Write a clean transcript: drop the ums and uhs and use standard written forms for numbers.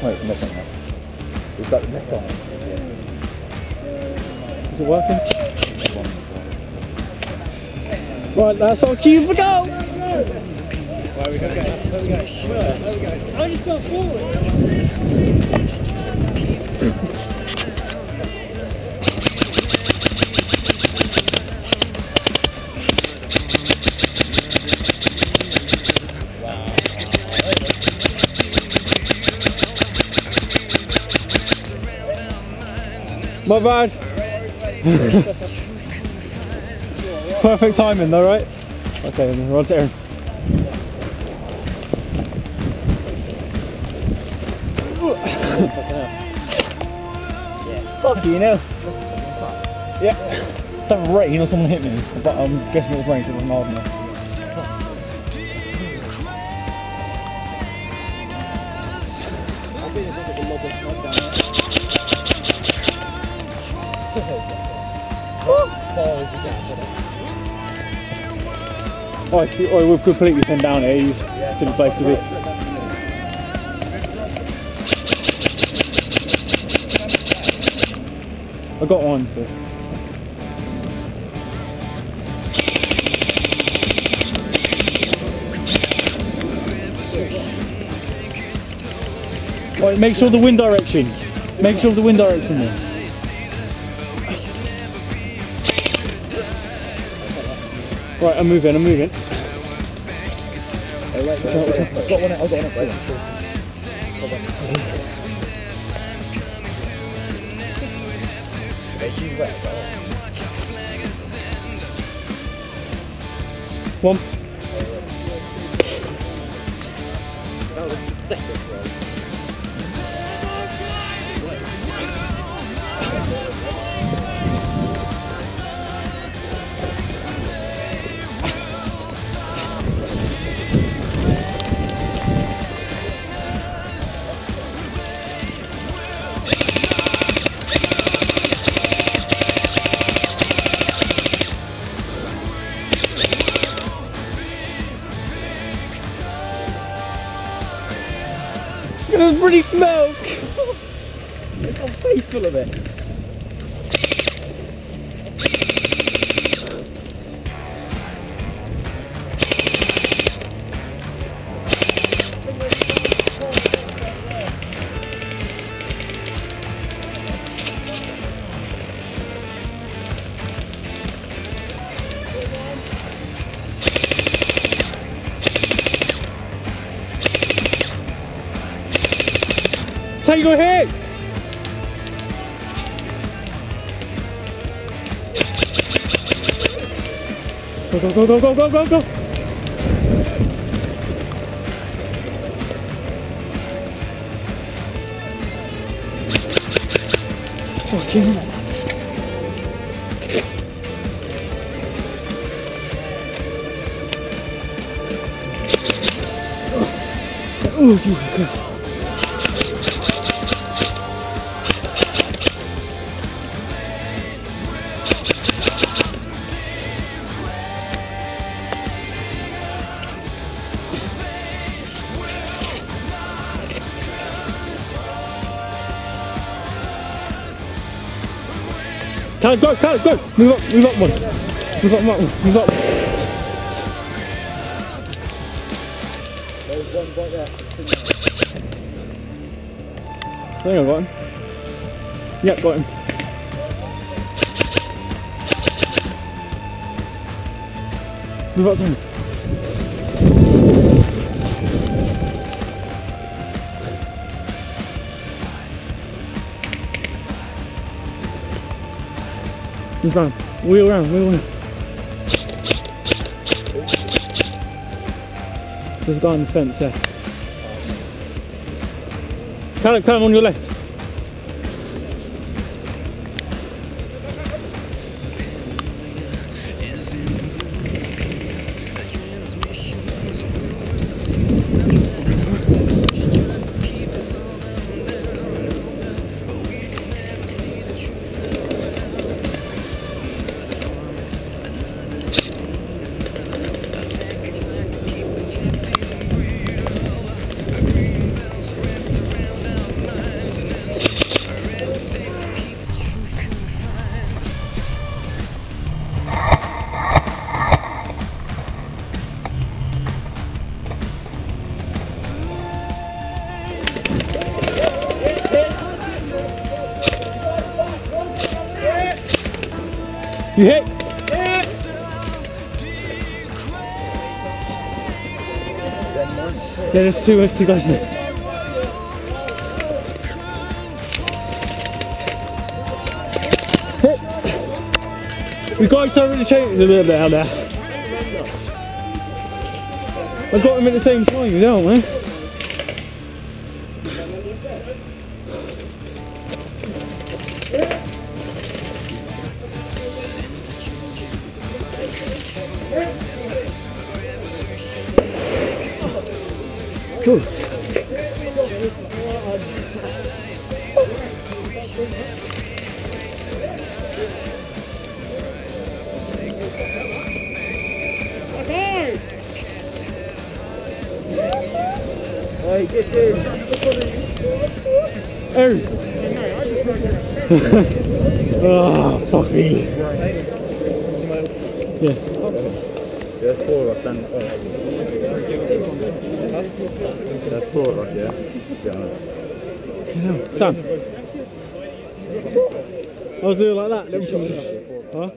smoke from this one now. We've got the neck on. Is it working? Right, that's our cue for go! Right, we gotta go. There we go. I just got forward. My bad. Perfect timing though, right? Okay, then we're on to Aaron. Fucking hell. Yeah. Something rain or someone hit me, but I'm guessing it was rain, so it wasn't hard enough. Oh, we're completely pinned down here. He's to the place to be. I got one to it. Right, make sure the wind direction. Make sure the wind direction there. Right, I'm moving. Wait. I've got one. One. It was pretty smoke! Look how face full of it. Take your hit! Go! Fucking hell. Oh, Jesus Christ. Go! Move up one. Move up. There's one right there. I think I got him. Yep, got him. Move up to him. He's round. Wheel round. There's a guy on the fence there. Callum on your left. You hit? Yeah. Yeah, there's two guys there. Hit. We got each other in the chain a little bit out there. I got him at the same time as well, man. Cool. Hey, get this. Oh, fuck me. Yeah. There's 4 of us then. There's 4 of us, yeah? Sam. I was doing like that. Huh?